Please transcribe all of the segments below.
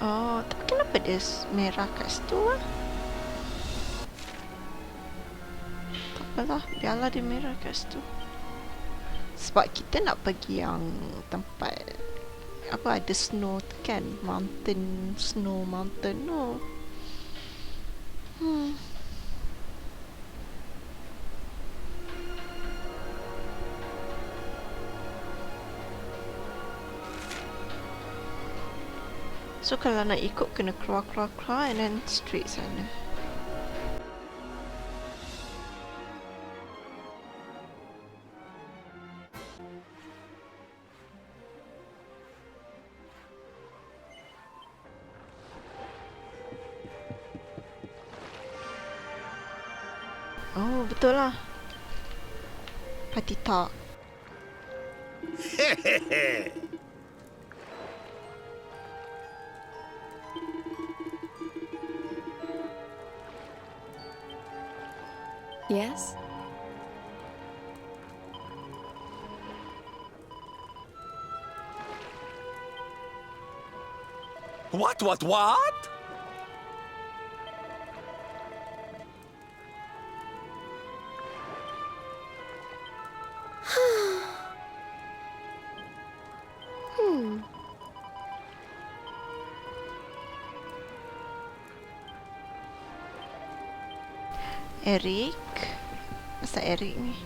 Oh, tapi kenapa dia merah kat situ lah? Tak apalah, biarlah dia merah kat situ. Sebab kita nak pergi yang tempat apa ada snow tu kan, mountain, snow mountain tu. So kalau nak ikut kena keluar and then straight sana. Oh, betul lah. Party talk. Yes? What? Eric. Masa Eric ni?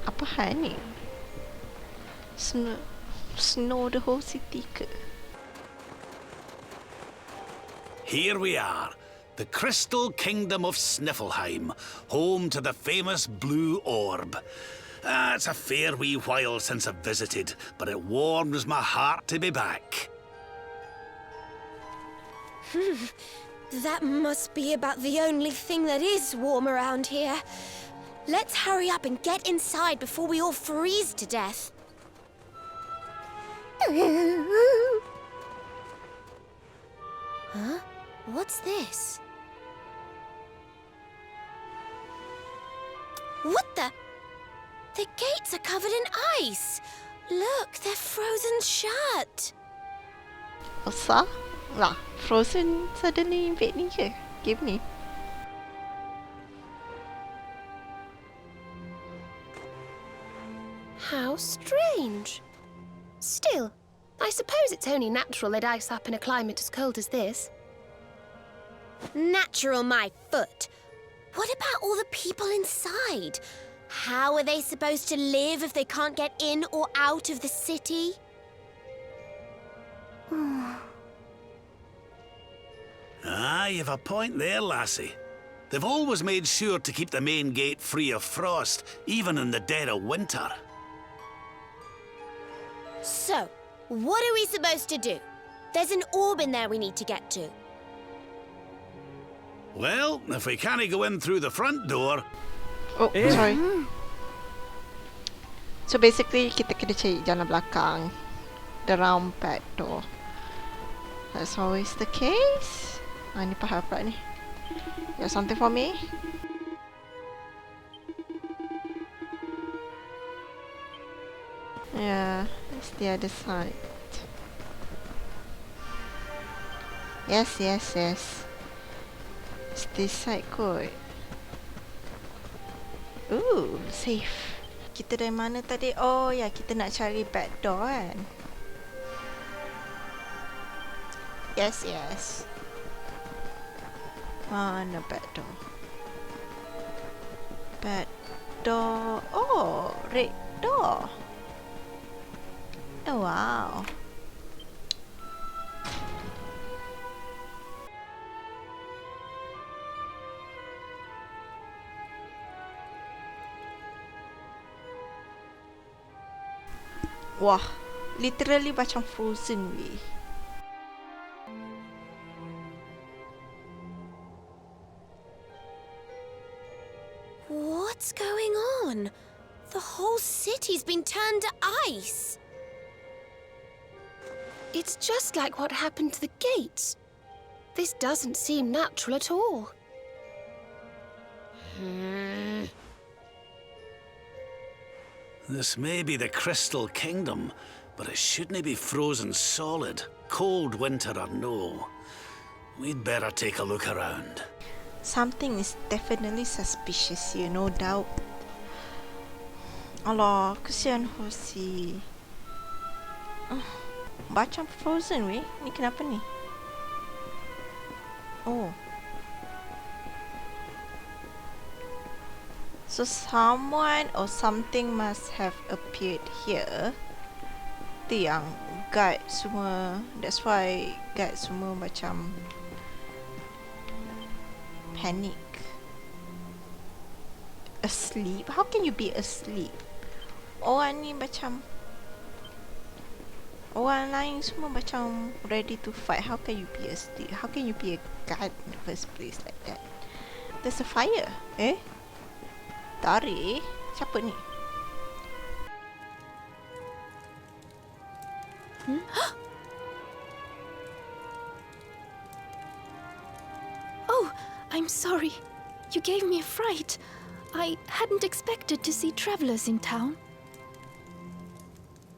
Apa hal ni? Snow the whole city ke? Here we are, the Crystal Kingdom of Sniflheim, home to the famous Blue Orb. It's a fair wee while since I've visited, but it warms my heart to be back. That must be about the only thing that is warm around here. Let's hurry up and get inside before we all freeze to death. Huh? What's this? What the? The gates are covered in ice. Look, they're frozen shut. Asal? Lah, frozen suddenly invade ni ke? Game ni. How strange. Still, I suppose it's only natural they'd ice up in a climate as cold as this. Natural, my foot. What about all the people inside? How are they supposed to live if they can't get in or out of the city? You've a point there, lassie. They've always made sure to keep the main gate free of frost, even in the dead of winter. So, what are we supposed to do? There's an orb in there we need to get to. Well, if we can't go in through the front door... Oh, sorry. So basically, kita kena cari jalan belakang. The round back door. That's always the case. Ni faham pula ni. You have something for me? Yeah, it's the other side. Yes. It's this side kot. Ooh, safe. Kita dari mana tadi? Oh ya, kita nak cari back door kan? Yes. Mana back door? Back door. Oh, red door. Oh, wow. Wah, literally macam frozen weh. What's going on? The whole city's been turned to ice. It's just like what happened to the gates. This doesn't seem natural at all. This may be the Crystal Kingdom, but it shouldn't be frozen solid, cold winter or no. We'd better take a look around. Something is definitely suspicious here, no doubt. Alah, kesian Hoshi. Macam frozen weh. Ni kenapa ni? Oh. So someone or something must have appeared here. Tu yang guard semua. That's why guard semua macam panic. Asleep? How can you be asleep? Orang ni macam, orang lain semua macam ready to fight. How can you be asleep? How can you be a guard in the first place like that? There's a fire. Tarik? Siapa ni? Oh, I'm sorry. You gave me a fright. I hadn't expected to see travelers in town.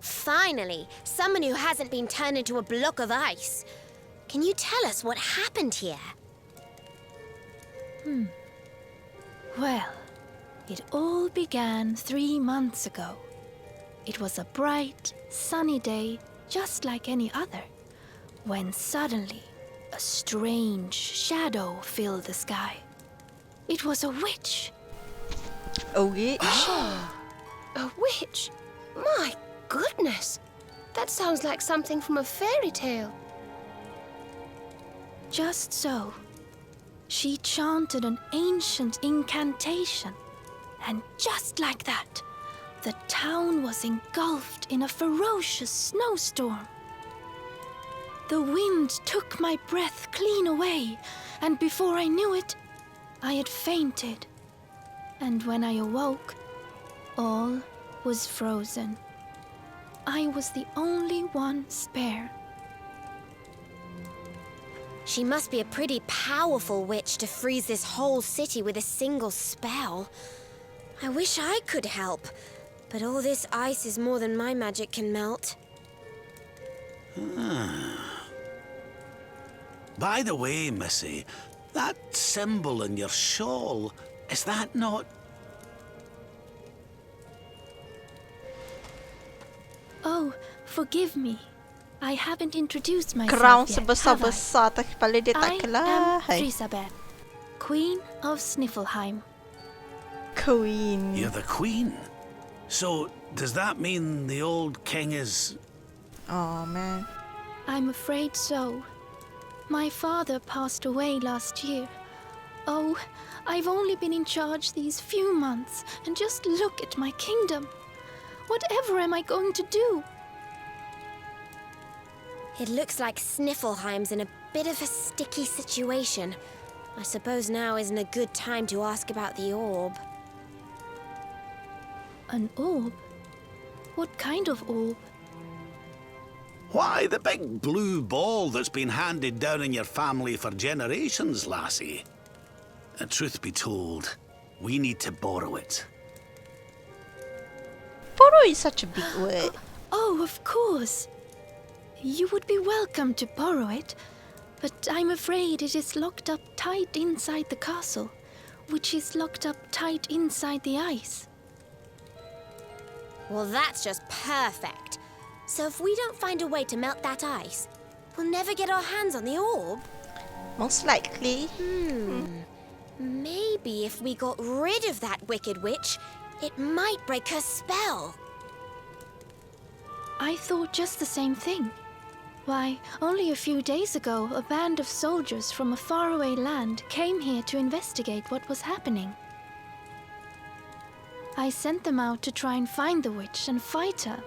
Finally, someone who hasn't been turned into a block of ice. Can you tell us what happened here? Well, it all began 3 months ago. It was a bright, sunny day, just like any other, when suddenly a strange shadow filled the sky. It was a witch. A witch? A witch? My goodness! That sounds like something from a fairy tale. Just so. She chanted an ancient incantation, and just like that, the town was engulfed in a ferocious snowstorm. The wind took my breath clean away, and before I knew it, I had fainted. And when I awoke, all was frozen. I was the only one spared. She must be a pretty powerful witch to freeze this whole city with a single spell. I wish I could help, but all this ice is more than my magic can melt. By the way, Missy, that symbol in your shawl, is that not... Oh, forgive me. I haven't introduced Crown myself yet, have I? sebesar-besar tapi kepala dia tak I am kelahai. Elusive, Queen of Sniflheim. Queen. You're the queen? So, does that mean the old king is... Oh man. I'm afraid so. My father passed away last year. Oh, I've only been in charge these few months, and just look at my kingdom. Whatever am I going to do? It looks like Sniflheim's in a bit of a sticky situation. I suppose now isn't a good time to ask about the orb. An orb? What kind of orb? Why, the big blue ball that's been handed down in your family for generations, lassie. And truth be told, we need to borrow it. Borrow is such a big word. Oh, of course. You would be welcome to borrow it, but I'm afraid it is locked up tight inside the castle, which is locked up tight inside the ice. Well, that's just perfect. So if we don't find a way to melt that ice, we'll never get our hands on the orb. Most likely. Maybe if we got rid of that wicked witch, it might break her spell. I thought just the same thing. Why, only a few days ago, a band of soldiers from a faraway land came here to investigate what was happening. I sent them out to try and find the witch and fight her,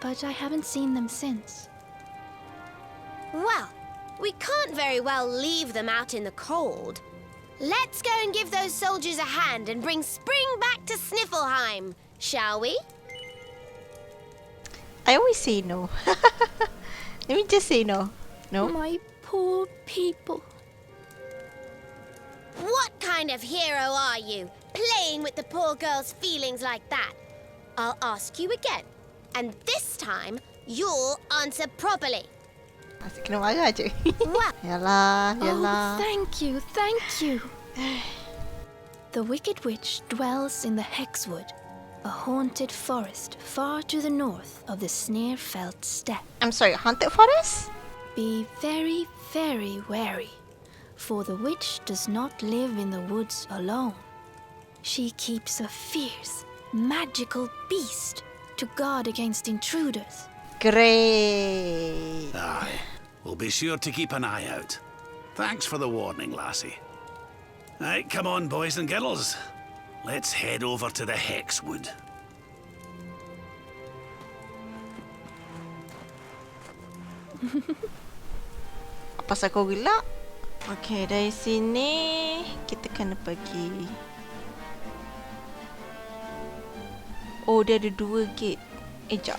but I haven't seen them since. Well, we can't very well leave them out in the cold. Let's go and give those soldiers a hand and bring spring back to Sniflheim, shall we? I always say no. Let me just say no. No? My poor people. What kind of hero are you, playing with the poor girl's feelings like that? I'll ask you again. And this time, you'll answer properly. Asyik kena marah je. Well, Yalah, Oh, yalah. thank you, thank you. The Wicked Witch dwells in the Hexwood, a haunted forest far to the north of the Sniflheim steppe. I'm sorry, haunted forest? Be very, very wary, for the witch does not live in the woods alone. She keeps a fierce, magical beast to guard against intruders. Great. Aye. We'll be sure to keep an eye out. Thanks for the warning, lassie. Right, come on, boys and girls. Let's head over to the Hexwood. Apa pasal kau gelak? Okay, dari sini kita kena pergi. Oh, dia ada 2 gate. Jap.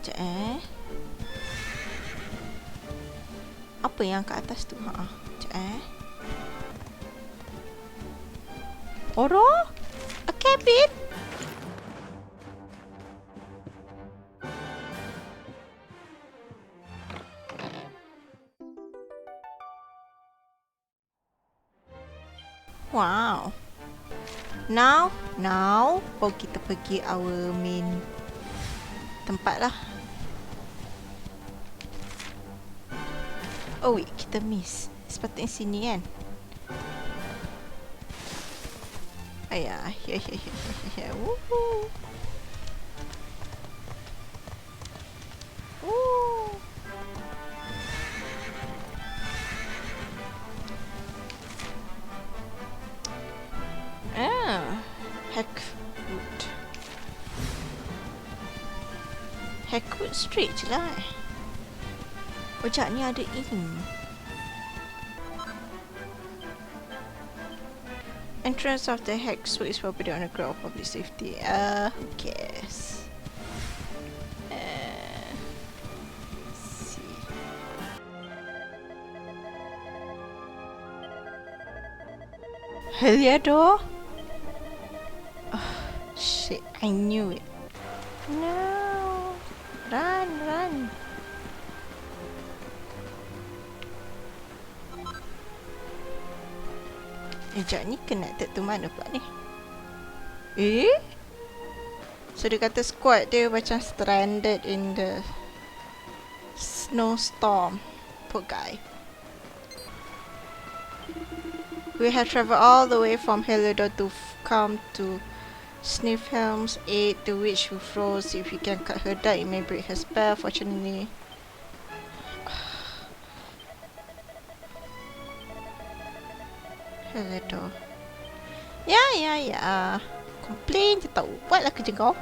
Sekejap Apa yang kat atas tu? Sekejap Oro? A cabin? Wow. Now, kita pergi our main tempat lah. Oh wait, kita miss. Sepatutnya sini kan? Ayah, here. Woohoo. Woo. Heckwood Street je lah. Ojak ni ada inn. Entrance of the Hexwood is forbidden on the ground of public safety. Who cares? Let's see. Heliodor? Oh, shit, I knew it. No. Run. Sekejap ni connected tu mana pula ni? So dia kata squad dia macam stranded in the snowstorm. Poor guy. We have traveled all the way from Heliodor to come to Sniflheim's aid the witch who froze. If we can cut her down, it may break her spell. Fortunately, Heliodor. Ya. Complain je tau. Buatlah kerja kau.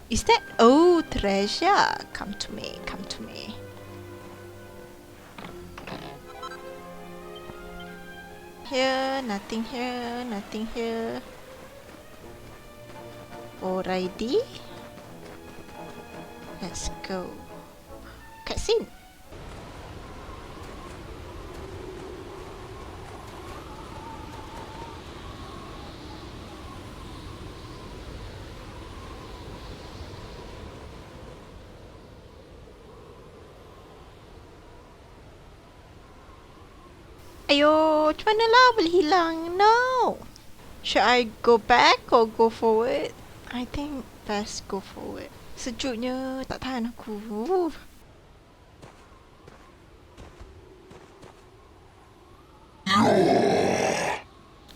Is that? Oh, treasure. Come to me. Here, nothing here. Alrighty. Let's go. Cutscene. Ayo, macam mana lah boleh hilang? No. Should I go back or go forward? I think best go forward. Sejuknya, tak tahan aku.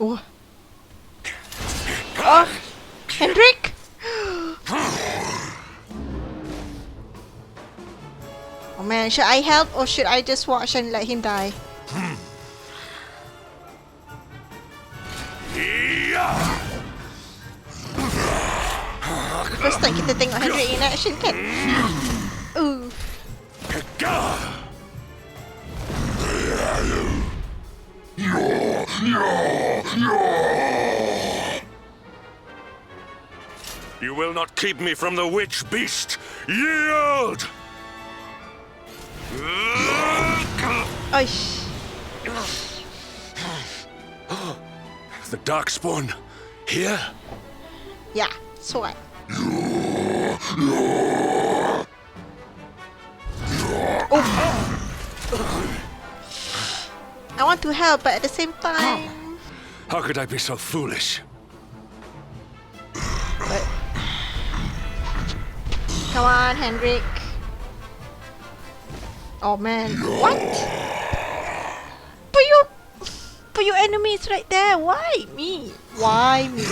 Oh. Oh, Hendrik. Oh man, should I help or should I just watch and let him die? First time kita tengok Hendrik in action kan? You will not keep me from the witch beast. Yield! Oish. the Darkspawn here? Yeah, so what? I want to help, but at the same time... How could I be so foolish? But... Come on, Hendrik. Oh man, what? But your enemy is right there. Why me? Why me?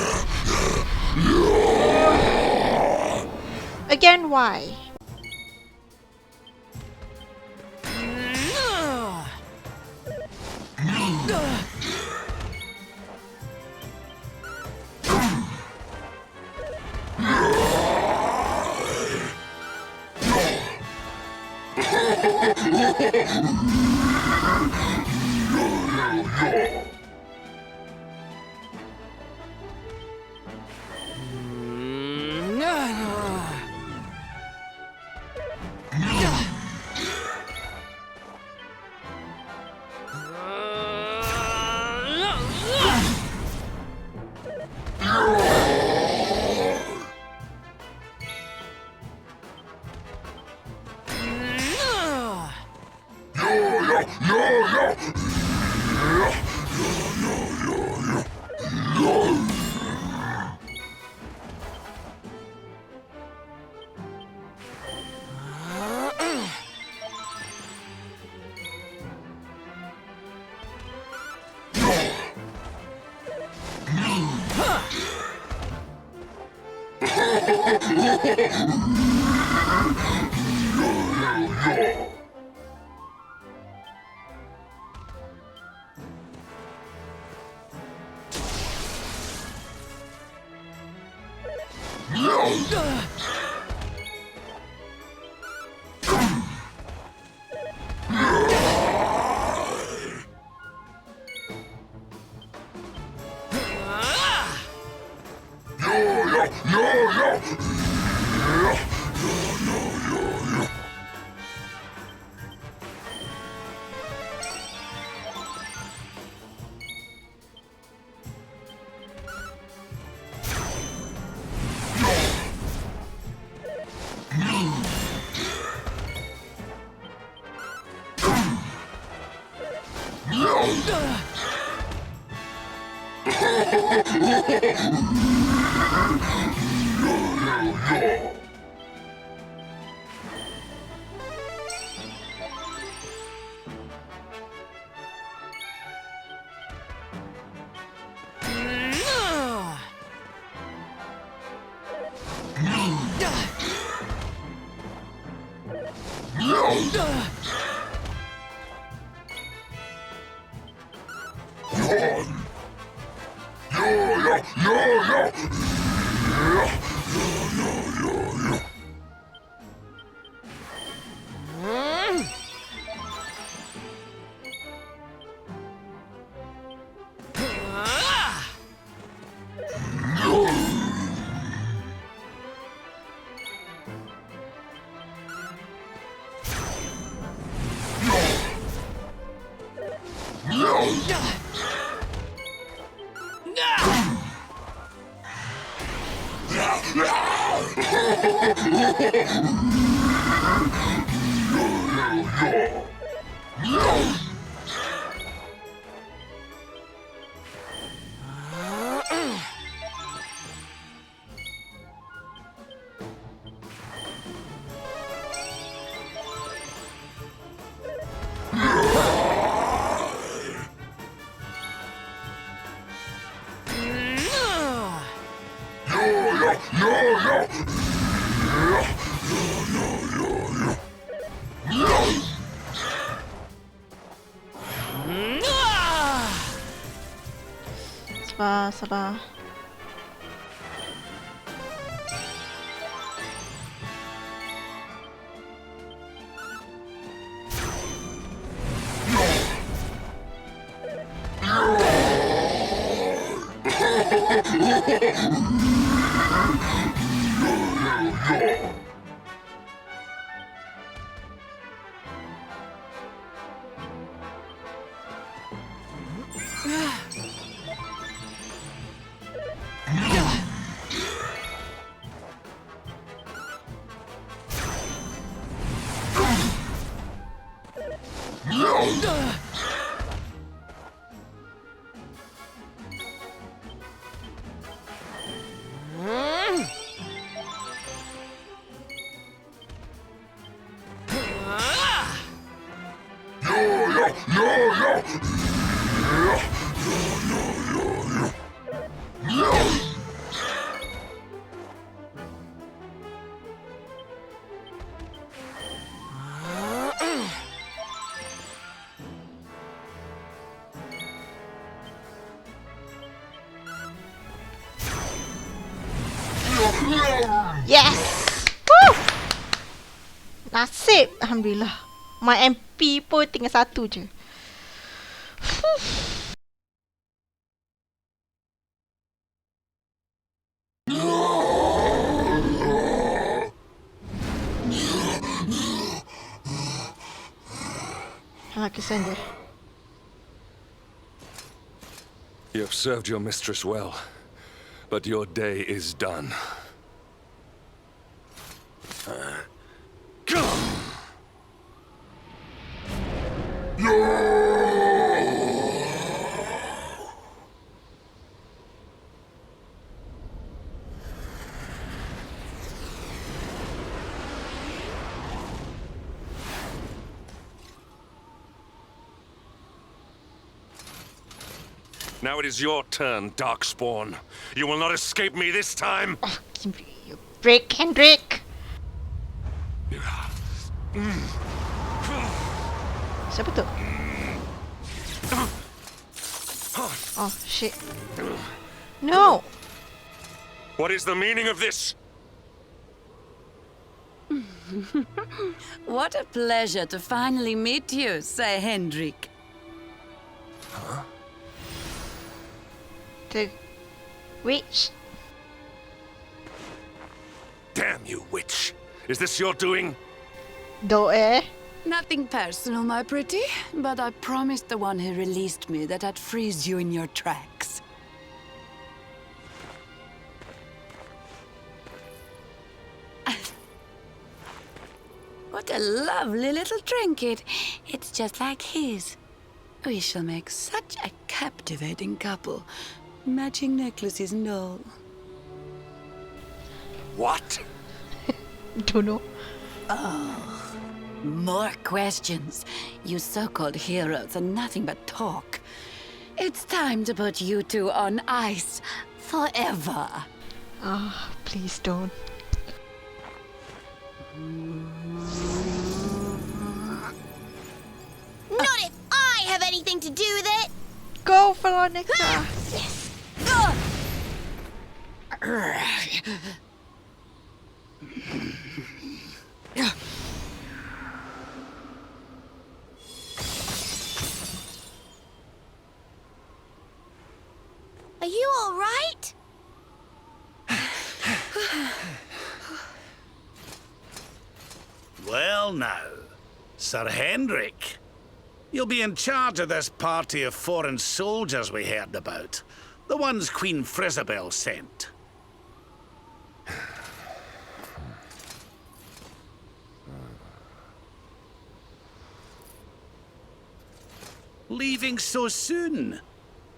Again, why? Sabar, sabar. Yes! Woo! Nasib, Alhamdulillah. My MP pun tinggal satu je. Kesian dia. You have served your mistress well, but your day is done. Now it is your turn, Darkspawn. You will not escape me this time. Oh, give me your break, Hendrik. Siapa tu? Oh, shit. No! What is the meaning of this? What a pleasure to finally meet you, Sir Hendrik. The witch. Damn you, witch. Is this your doing? Doe. Nothing personal, my pretty, but I promised the one who released me that I'd freeze you in your tracks. What a lovely little trinket. It's just like his. We shall make such a captivating couple. Matching necklaces and all. What? Don't know. More questions. You so-called heroes are nothing but talk. It's time to put you two on ice. Forever. Ah, please don't. Not if I have anything to do with it! Go, Veronica. Yes. Are you all right? Well now, Sir Hendrik. You'll be in charge of this party of foreign soldiers we heard about. The ones Queen Frizabel sent. Leaving so soon?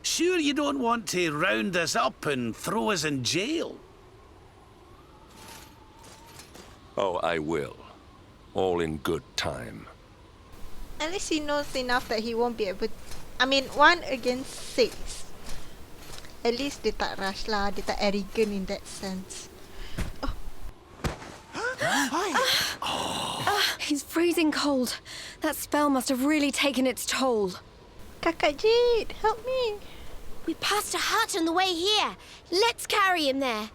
Sure you don't want to round us up and throw us in jail? Oh, I will. All in good time. At least he knows enough that he won't be able. I mean, 1 against 6. At least dia tak rush lah. Dia tak arrogant in that sense. He's freezing cold. That spell must have really taken its toll. Kakak Jade, help me. We passed a hut on the way here. Let's carry him there.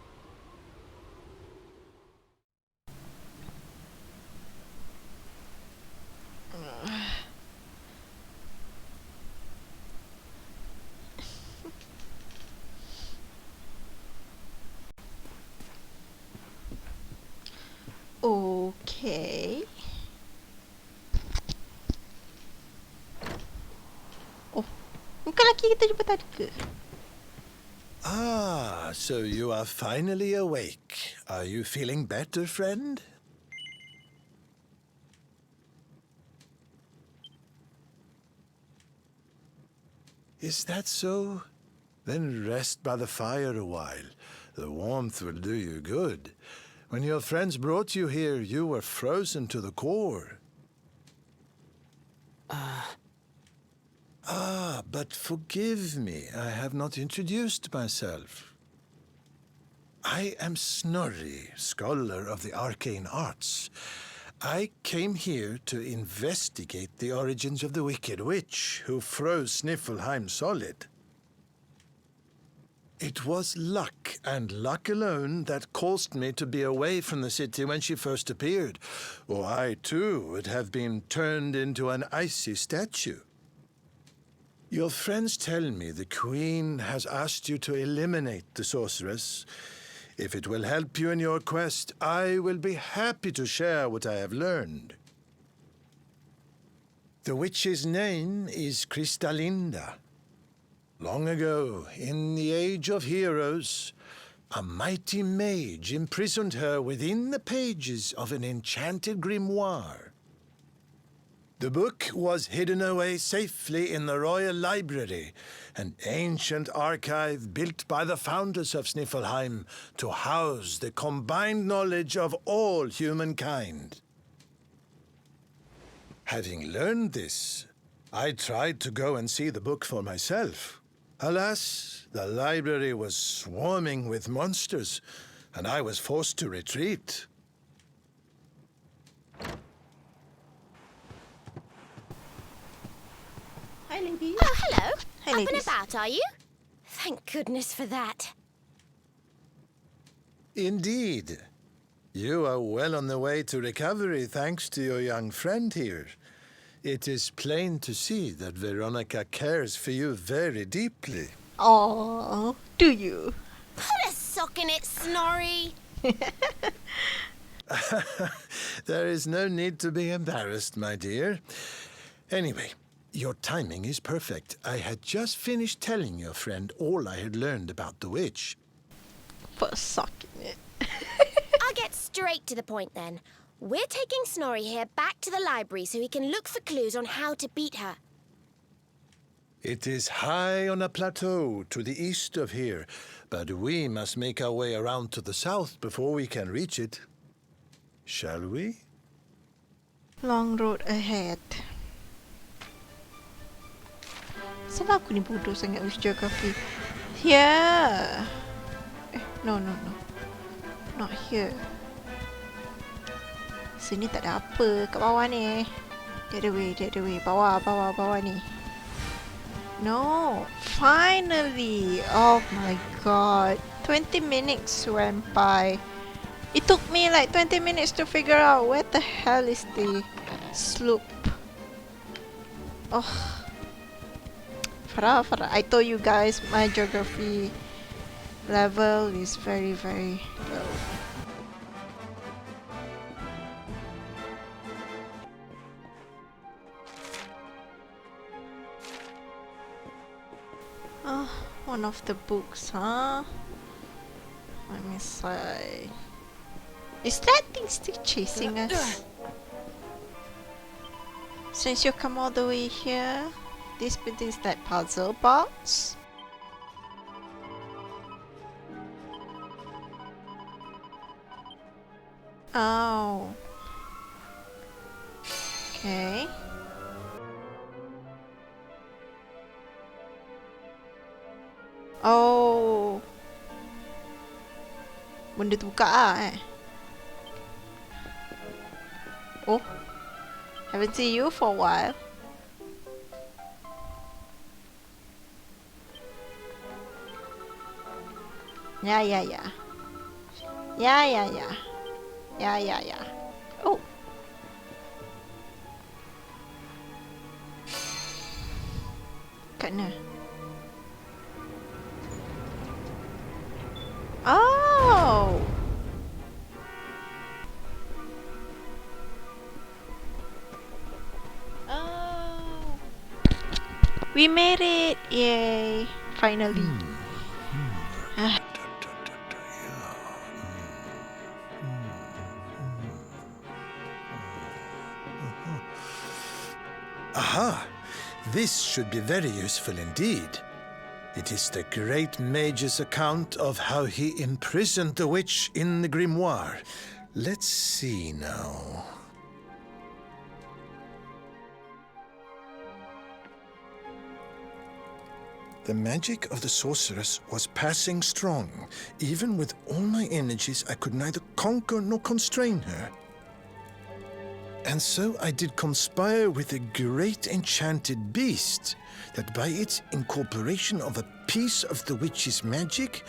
Okay. Oh, bukan lelaki kita jumpa tadi ke? Ah, so you are finally awake. Are you feeling better, friend? Is that so? Then rest by the fire a while. The warmth will do you good. When your friends brought you here, you were frozen to the core. But forgive me, I have not introduced myself. I am Snorri, scholar of the arcane arts. I came here to investigate the origins of the Wicked Witch who froze Sniflheim solid. It was luck, and luck alone, that caused me to be away from the city when she first appeared, or I too would have been turned into an icy statue. Your friends tell me the Queen has asked you to eliminate the sorceress. If it will help you in your quest, I will be happy to share what I have learned. The witch's name is Kristalinda. Long ago, in the Age of Heroes, a mighty mage imprisoned her within the pages of an enchanted grimoire. The book was hidden away safely in the Royal Library, an ancient archive built by the founders of Sniflheim to house the combined knowledge of all humankind. Having learned this, I tried to go and see the book for myself. Alas, the library was swarming with monsters, and I was forced to retreat. Hi, ladies. Oh, hello. Hi, Up and ladies. about, are you? Thank goodness for that. Indeed. You are well on the way to recovery thanks to your young friend here. It is plain to see that Veronica cares for you very deeply. Oh, do you? Put a sock in it, Snorri. There is no need to be embarrassed, my dear. Anyway, your timing is perfect. I had just finished telling your friend all I had learned about the witch. Put a sock in it. I'll get straight to the point then. We're taking Snorri here back to the library so he can look for clues on how to beat her. It is high on a plateau to the east of here, but we must make our way around to the south before we can reach it. Shall we? Long road ahead. Salah aku ni bodoh sangat with geography. Here. No. Not here. Sini tak ada apa kat bawah ni. The other way. Bawah ni. No. Finally. Oh my god. 20 minutes went by. It took me like 20 minutes to figure out where the hell is the slope. Oh. Farah. I told you guys my geography level is very, very low. Oh, one of the books, huh? Let me see. Is that thing still chasing us? Since you come all the way here, this bit is that puzzle box. Oh. Okay. Oh. Benda tu buka lah Oh. Haven't seen you for a while. Yeah. Oh. Kat mana? Oh. Oh. We made it. Yay. Finally. Aha! This should be very useful indeed. It is the great mage's account of how he imprisoned the witch in the grimoire. Let's see now. The magic of the sorceress was passing strong. Even with all my energies, I could neither conquer nor constrain her. And so I did conspire with a great enchanted beast, that by its incorporation of a piece of the witch's magic,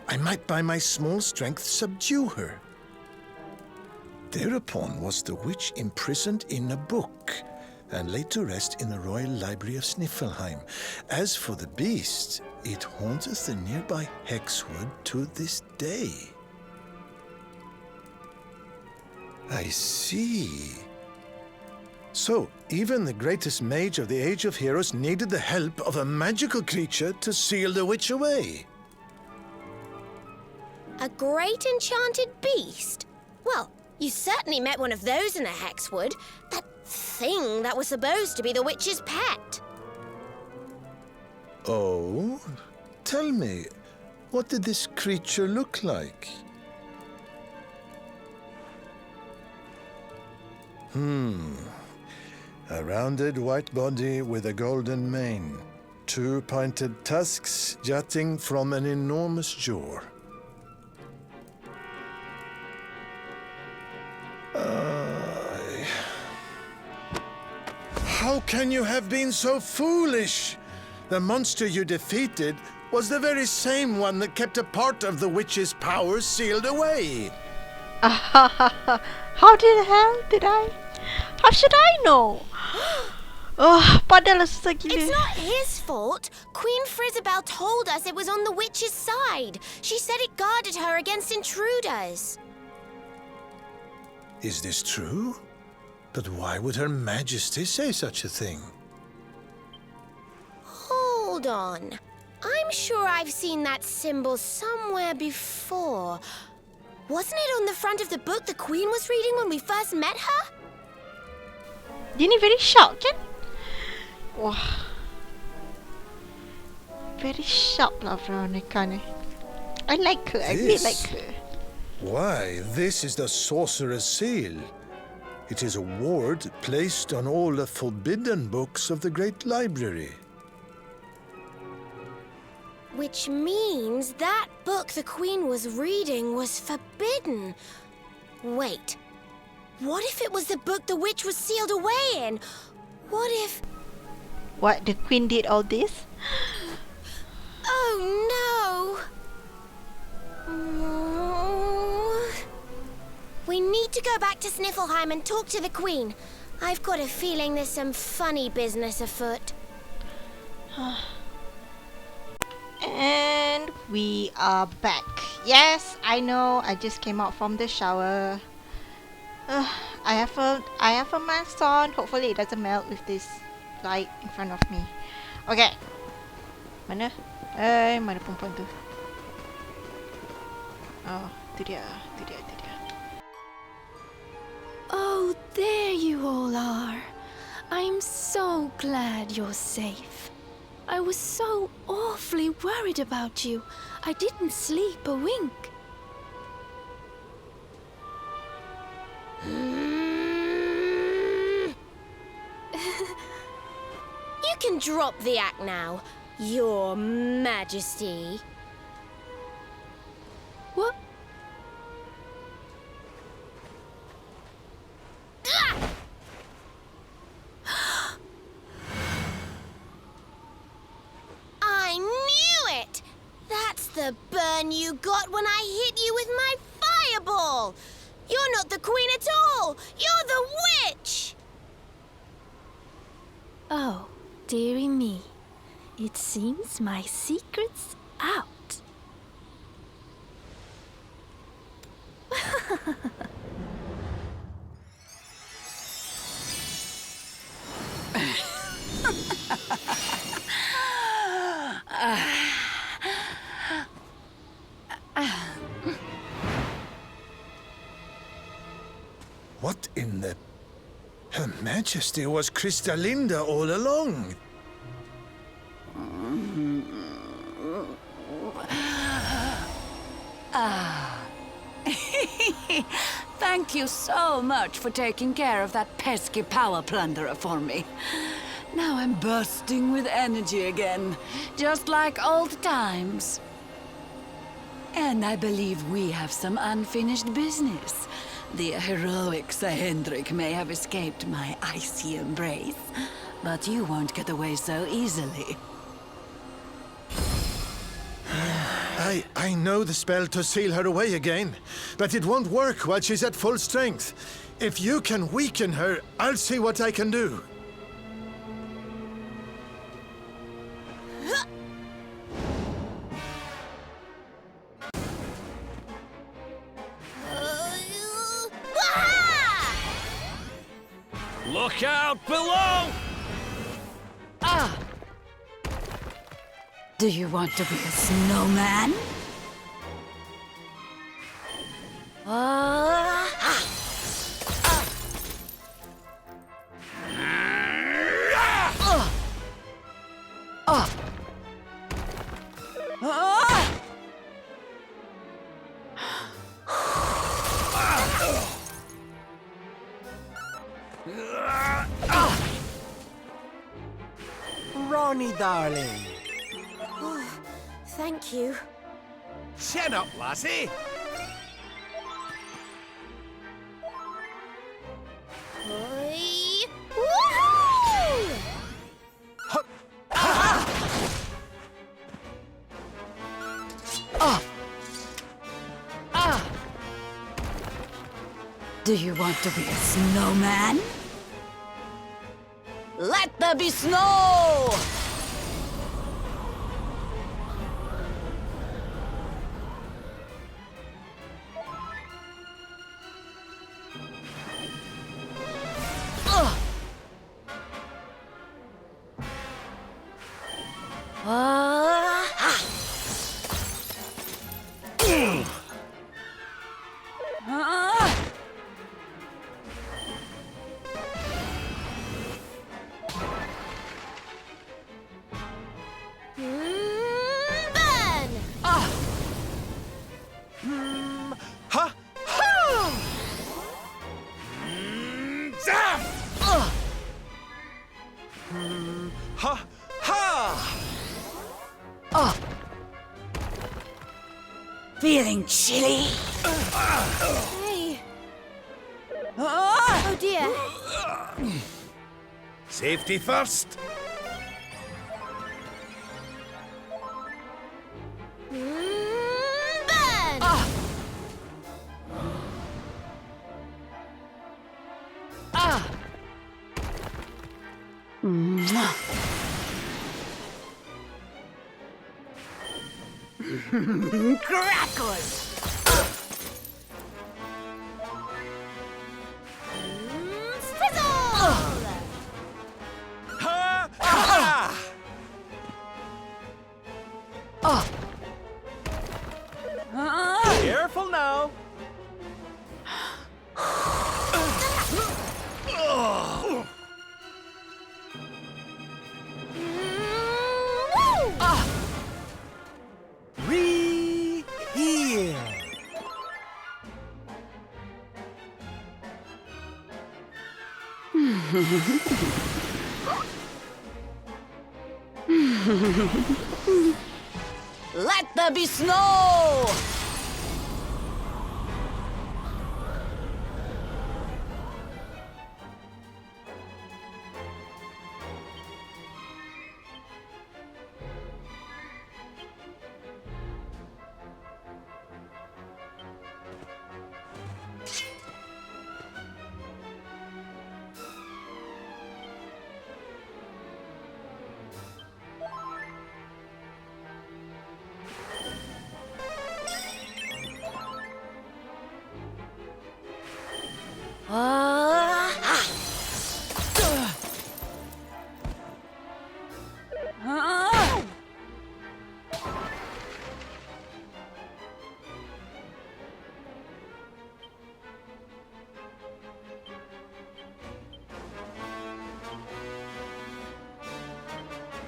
I might by my small strength subdue her. Thereupon was the witch imprisoned in a book, and laid to rest in the royal library of Sniflheim. As for the beast, it haunteth the nearby Hexwood to this day. I see. So, even the greatest mage of the Age of Heroes needed the help of a magical creature to seal the witch away. A great enchanted beast? Well, you certainly met one of those in the Hexwood. That thing that was supposed to be the witch's pet. Oh? Tell me, what did this creature look like? A rounded white body with a golden mane. 2 pointed tusks jutting from an enormous jaw. How can you have been so foolish? The monster you defeated was the very same one that kept a part of the witch's powers sealed away. How the hell did I? How should I know? Oh, padahal susah gila. It's not his fault. Queen Frizzabelle told us it was on the witch's side. She said it guarded her against intruders. Is this true? But why would Her Majesty say such a thing? Hold on. I'm sure I've seen that symbol somewhere before. Wasn't it on the front of the book the Queen was reading when we first met her? Dia ni very sharp kan? Wah. Very sharp lah Veronica ni. I like her. I really like her. Why, this is the Sorcerer's Seal. It is a ward placed on all the forbidden books of the Great Library. Which means that book the Queen was reading was forbidden. Wait. What if it was the book the witch was sealed away in? What if... What, the Queen did all this? Oh no! We need to go back to Sniflheim and talk to the Queen. I've got a feeling there's some funny business afoot. And we are back. Yes, I know. I just came out from the shower. I have a mask on. Hopefully it doesn't melt with this light in front of me. Okay. Mana? Mana perempuan tu? Oh, tu dia. Oh, there you all are. I'm so glad you're safe. I was so awfully worried about you. I didn't sleep a wink. You can drop the act now, Your Majesty. What? I knew it! That's the burn you got when I hit you with my fireball! You're not the Queen at all! You're the witch! Oh, dearie me. It seems my secret's out. What in the... Her Majesty was Cristalinda all along. Thank you so much for taking care of that pesky power plunderer for me. Now I'm bursting with energy again, just like old times. And I believe we have some unfinished business. The heroic Sir Hendrik may have escaped my icy embrace, but you won't get away so easily. I know the spell to seal her away again, but it won't work while she's at full strength. If you can weaken her, I'll see what I can do. Look out below! Do you want to be a snowman? Ronnie, darling. Thank you. Chin up, lassie. Woohoo! Do you want to be a snowman? Let there be snow! Burn! Feeling chilly? Hey. Oh dear. Safety first. Burn! Crackles! Careful now. Re-heal. Let there be snow!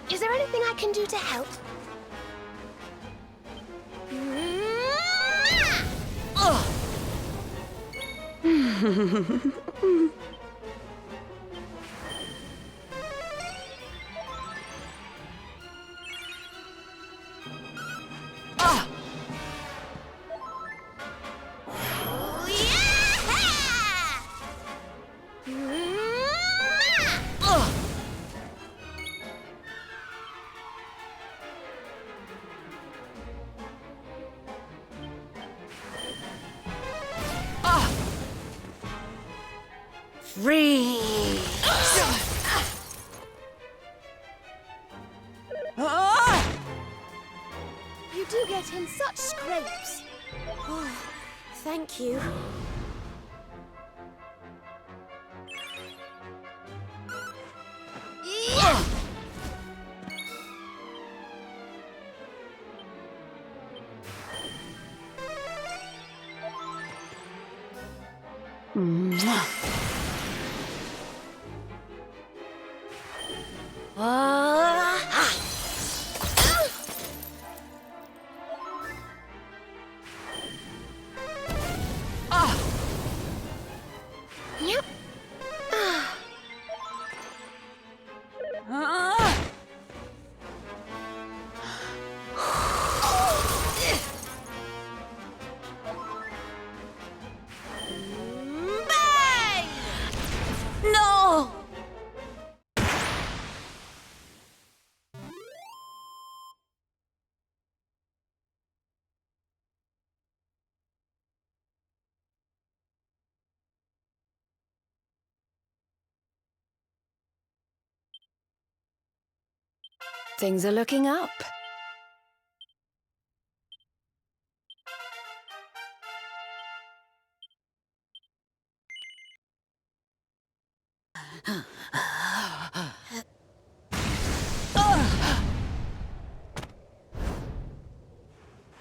Is there anything I can do to help? You do get in such scrapes. Oh, thank you. Yep. Bang! No! Things are looking up.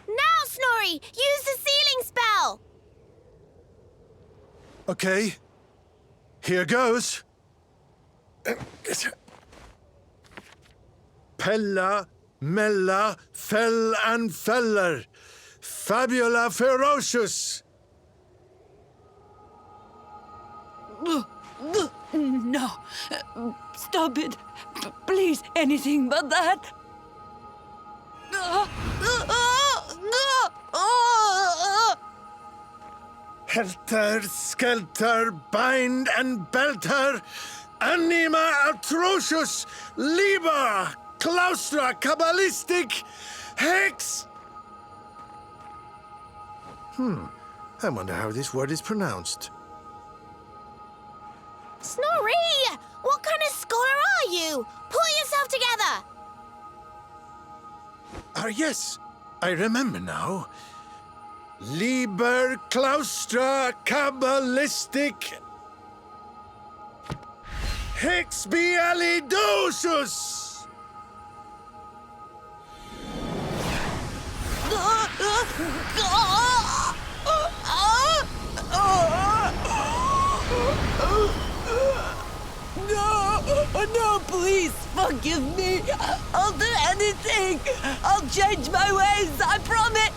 Now, Snorri! Use the sealing spell! Okay. Here goes. Pella, Mella, Fell and Feller. Fabula ferocious. No. Stop it. Please, anything but that. Helter, skelter, bind and belt her. Anima atrocious. Liber, claustra, kabbalistic, hex. I wonder how this word is pronounced. Snorri! What kind of scholar are you? Pull yourself together! Yes, I remember now. Liber, claustra, kabbalistic, hex bialidosus. No, please forgive me. I'll do anything. I'll change my ways, I promise.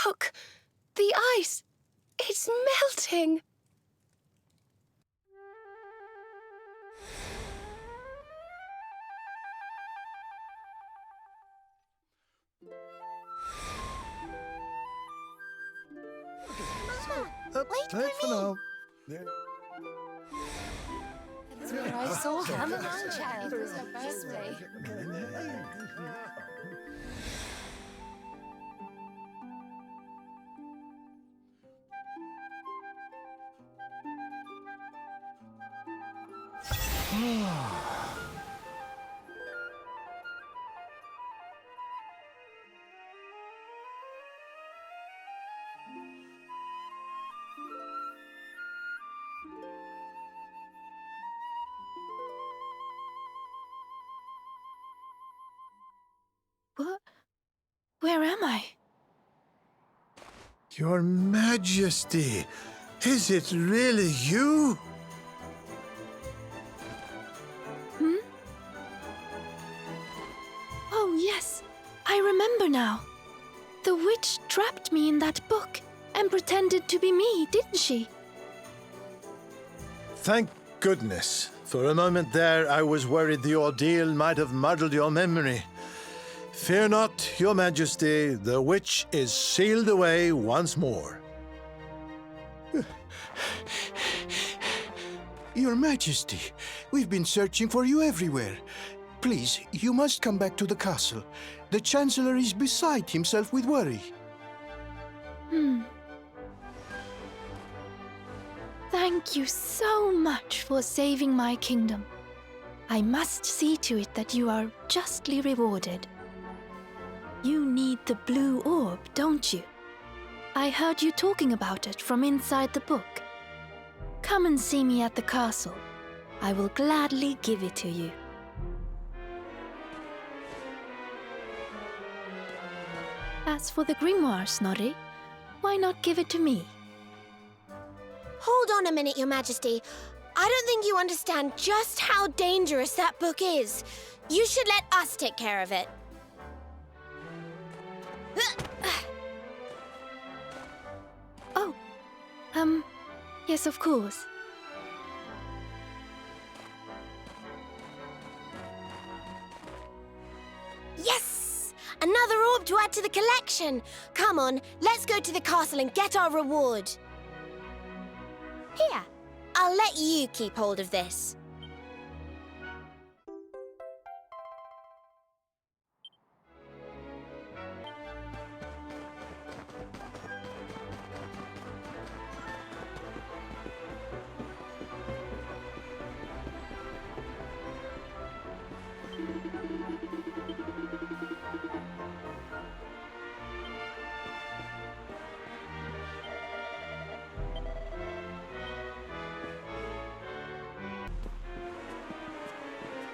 Look! The ice! It's melting! Wait for me. now. That's where I saw him, child. It was her birthday. What? Where am I? Your Majesty, is it really you? remember now. The witch trapped me in that book and pretended to be me, didn't she? Thank goodness. For a moment there, I was worried the ordeal might have muddled your memory. Fear not, Your Majesty. The witch is sealed away once more. Your Majesty, we've been searching for you everywhere. Please, you must come back to the castle. The Chancellor is beside himself with worry. Thank you so much for saving my kingdom. I must see to it that you are justly rewarded. You need the blue orb, don't you? I heard you talking about it from inside the book. Come and see me at the castle. I will gladly give it to you. As for the grimoire, Snorri, why not give it to me? Hold on a minute, Your Majesty. I don't think you understand just how dangerous that book is. You should let us take care of it. Oh, yes, of course. Yes! Another orb to add to the collection. Come on, let's go to the castle and get our reward. Here, I'll let you keep hold of this.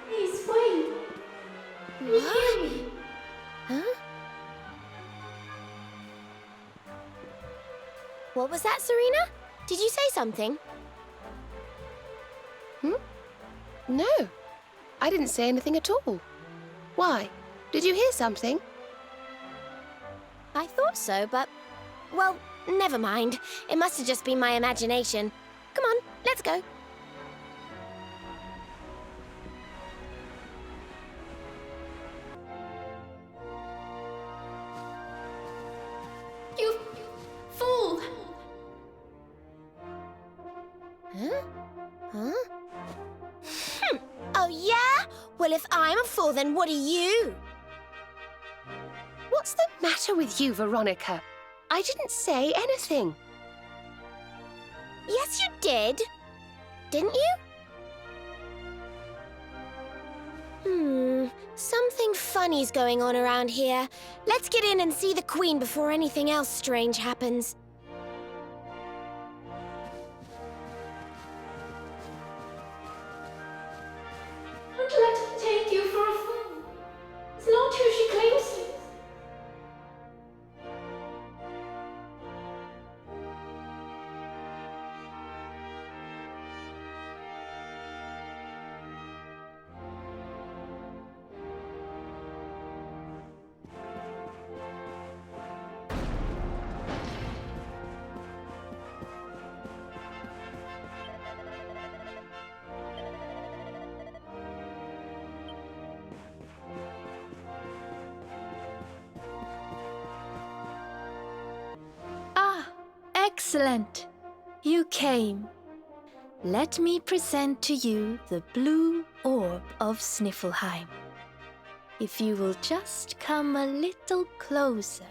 Please, wait. What? Huh? What was that, Serena? Did you say something? No, I didn't say anything at all. Why? Did you hear something? I thought so, but... well, never mind. It must have just been my imagination. Come on, let's go. You fool! Huh? Huh? Oh, yeah? Well, if I'm a fool, then what are you? What's the matter with you, Veronica? I didn't say anything. Yes, you did. Didn't you? Something funny's going on around here. Let's get in and see the Queen before anything else strange happens. Don't let her take you for a fool. It's not who she claims she is. Excellent. You came. Let me present to you the blue orb of Sniflheim. If you will just come a little closer.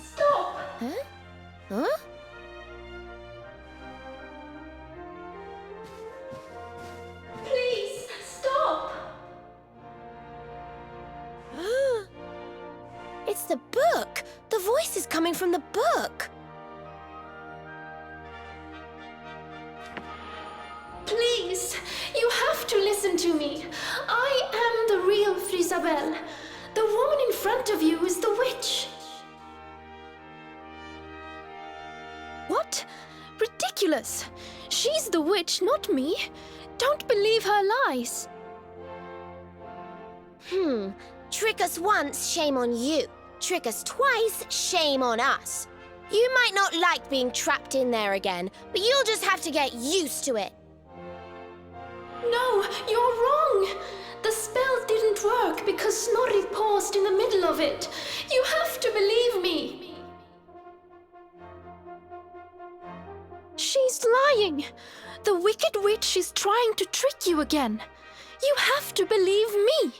Stop! Huh? Huh? Please, stop! It's the book! The voice is coming from the book! Please, you have to listen to me. I am the real Frisabel. The woman in front of you is the witch. What? Ridiculous! She's the witch, not me. Don't believe her lies. Trick us once, shame on you. Trick us twice, shame on us. You might not like being trapped in there again, but you'll just have to get used to it. No, you're wrong! The spell didn't work because Snorri paused in the middle of it. You have to believe me! She's lying! The Wicked Witch is trying to trick you again. You have to believe me!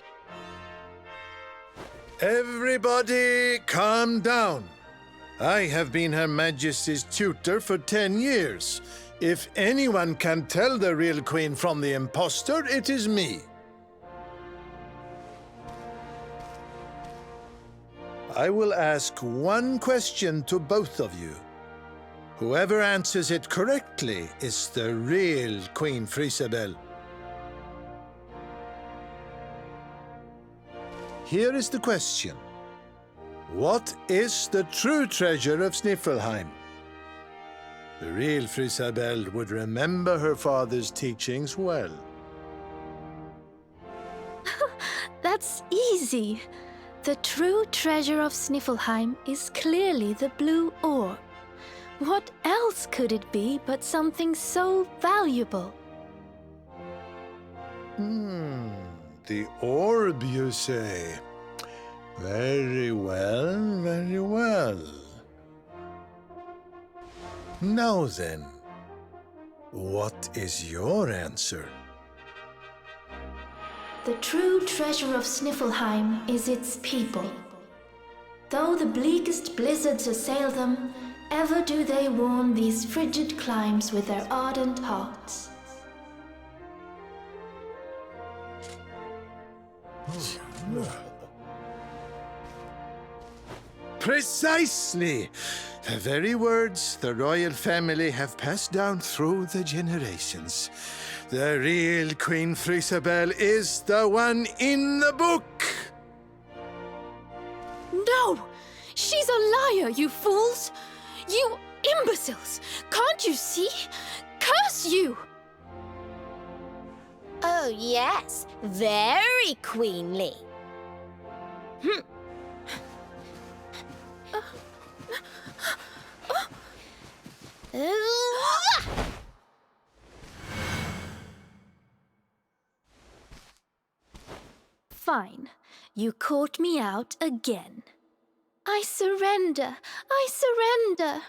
Everybody, calm down. I have been Her Majesty's tutor for 10 years. If anyone can tell the real queen from the impostor, it is me. I will ask one question to both of you. Whoever answers it correctly is the real Queen Frisabel. Here is the question. What is the true treasure of Sniflheim? The real Frisabel would remember her father's teachings well. That's easy. The true treasure of Sniflheim is clearly the blue orb. What else could it be but something so valuable? The orb, you say? Very well, very well. Now then, what is your answer? The true treasure of Sniflheim is its people. Though the bleakest blizzards assail them, ever do they warm these frigid climes with their ardent hearts. Precisely! The very words the royal family have passed down through the generations. The real Queen Frisabel is the one in the book! No! She's a liar, you fools! You imbeciles! Can't you see? Curse you! Oh, yes. Very queenly. Fine. You caught me out again. I surrender. I surrender.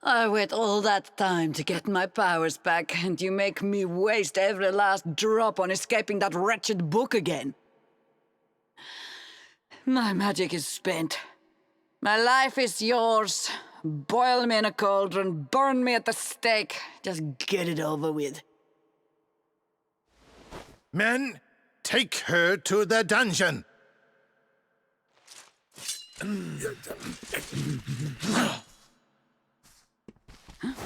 I wait all that time to get my powers back, and you make me waste every last drop on escaping that wretched book again. My magic is spent. My life is yours. Boil me in a cauldron, burn me at the stake. Just get it over with. Men, take her to the dungeon!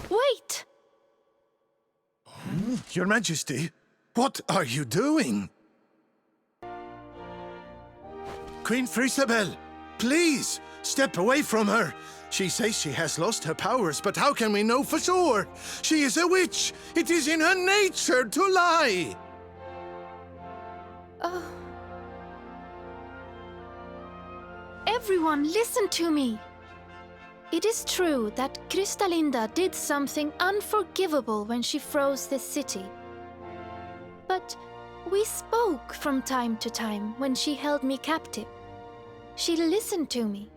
Wait! Your Majesty, what are you doing? Queen Frisabel, please, step away from her. She says she has lost her powers, but how can we know for sure? She is a witch. It is in her nature to lie. Everyone, listen to me. It is true that Kristalinda did something unforgivable when she froze this city. But we spoke from time to time when she held me captive. She listened to me.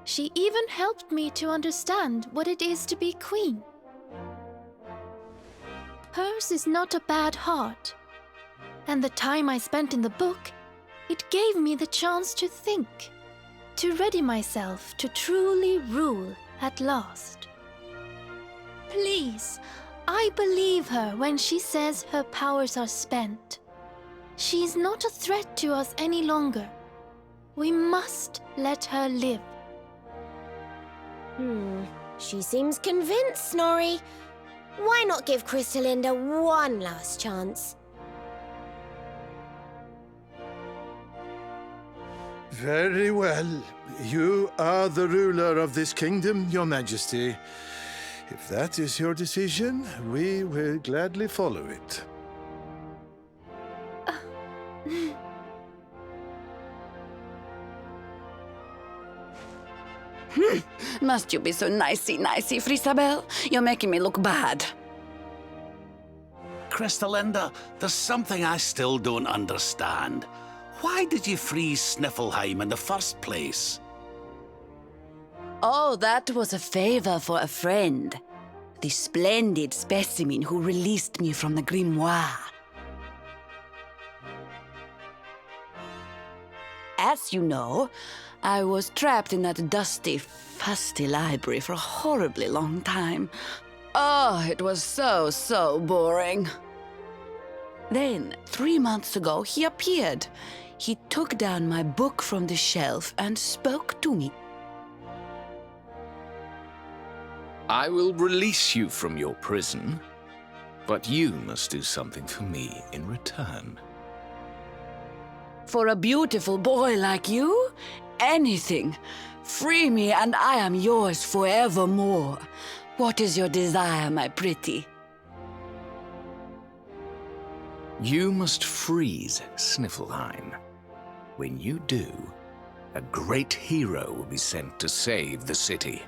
She even helped me to understand what it is to be queen. Hers is not a bad heart. And the time I spent in the book, it gave me the chance to think, to ready myself to truly rule at last. Please, I believe her when she says her powers are spent. She is not a threat to us any longer. We must let her live. She seems convinced, Snorri. Why not give Kristalinda one last chance? Very well. You are the ruler of this kingdom, Your Majesty. If that is your decision, we will gladly follow it. Must you be so nicey, Frisabel? You're making me look bad. Crystalinda, there's something I still don't understand. Why did you freeze Sniflheim in the first place? Oh, that was a favor for a friend. The splendid specimen who released me from the grimoire. As you know, I was trapped in that dusty, fusty library for a horribly long time. Oh, it was so boring. Then, 3 months ago, he appeared. He took down my book from the shelf and spoke to me. I will release you from your prison, but you must do something for me in return. For a beautiful boy like you, anything. Free me and I am yours forevermore. What is your desire, my pretty? You must freeze Sniflheim. When you do, a great hero will be sent to save the city.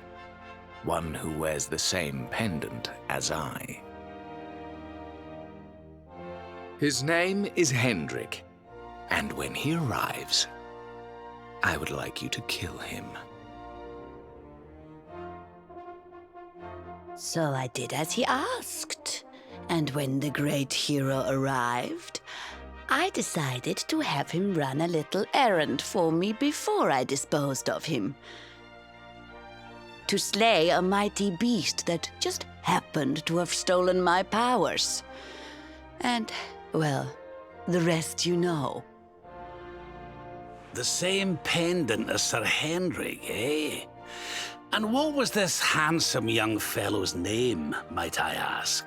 One who wears the same pendant as I. His name is Hendrik, and when he arrives, I would like you to kill him. So I did as he asked. And when the great hero arrived, I decided to have him run a little errand for me before I disposed of him. To slay a mighty beast that just happened to have stolen my powers. And, well, the rest you know. The same pendant as Sir Hendrik, eh? And what was this handsome young fellow's name, might I ask?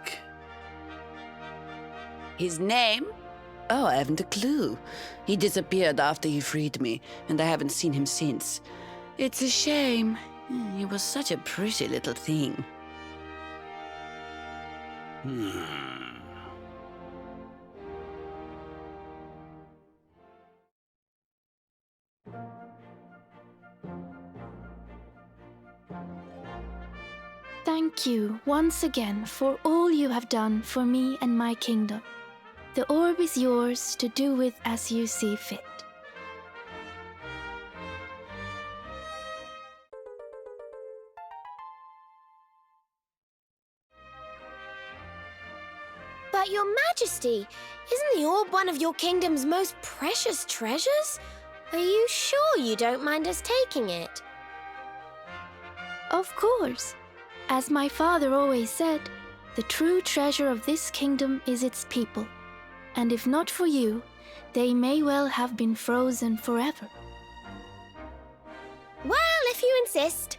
His name? Oh, I haven't a clue. He disappeared after he freed me, and I haven't seen him since. It's a shame. He was such a pretty little thing. Thank you once again for all you have done for me and my kingdom. The orb is yours to do with as you see fit. But Your Majesty, isn't the orb one of your kingdom's most precious treasures? Are you sure you don't mind us taking it? Of course. As my father always said, the true treasure of this kingdom is its people. And if not for you, they may well have been frozen forever. Well, if you insist.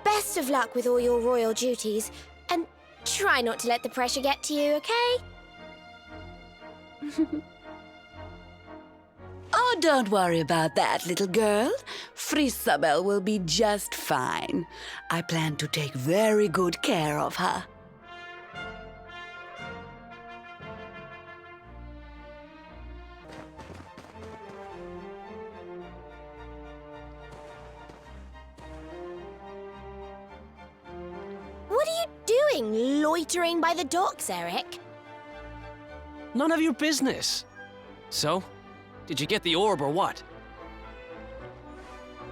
Best of luck with all your royal duties, and try not to let the pressure get to you, okay? Oh, don't worry about that, little girl. Frisabel will be just fine. I plan to take very good care of her. What are you doing, loitering by the docks, Eric? None of your business. So, did you get the orb or what?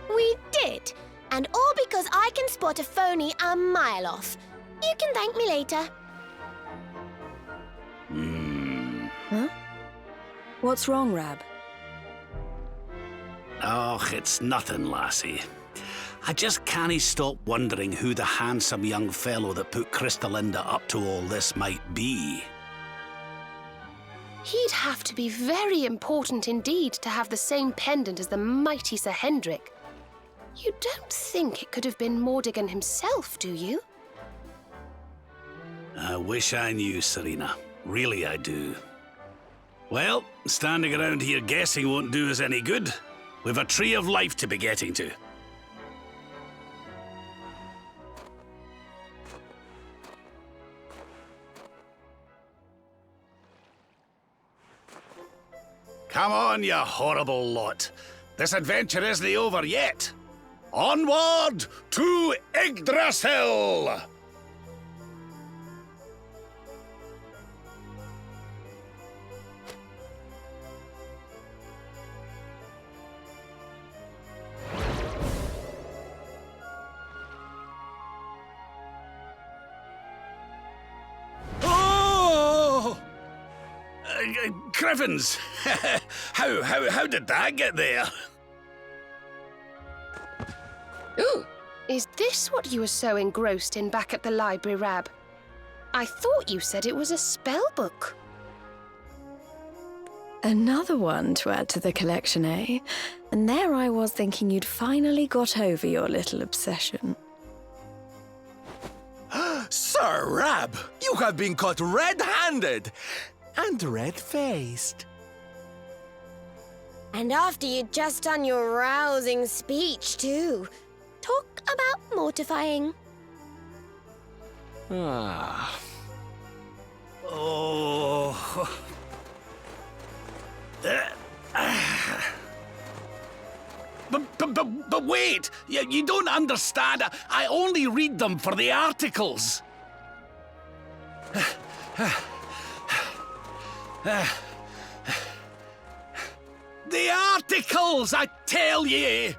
We did, and all because I can spot a phony a mile off. You can thank me later. Huh? What's wrong, Rab? Oh, it's nothing, lassie. I just can't stop wondering who the handsome young fellow that put Crystalinda up to all this might be. He'd have to be very important indeed to have the same pendant as the mighty Sir Hendrik. You don't think it could have been Mordigan himself, do you? I wish I knew, Serena. Really, I do. Well, standing around here guessing won't do us any good. We've a tree of life to be getting to. Come on, you horrible lot. This adventure isn't over yet. Onward to Yggdrasil! Oh! Griffins! how did that get there? Ooh, is this what you were so engrossed in back at the library, Rab? I thought you said it was a spell book. Another one to add to the collection, eh? And there I was thinking you'd finally got over your little obsession. Sir Rab, you have been caught red-handed and red-faced. And after you'd just done your rousing speech, too. Talk about mortifying. Ah. Oh. But wait! You don't understand. I only read them for the articles. The articles, I tell ye!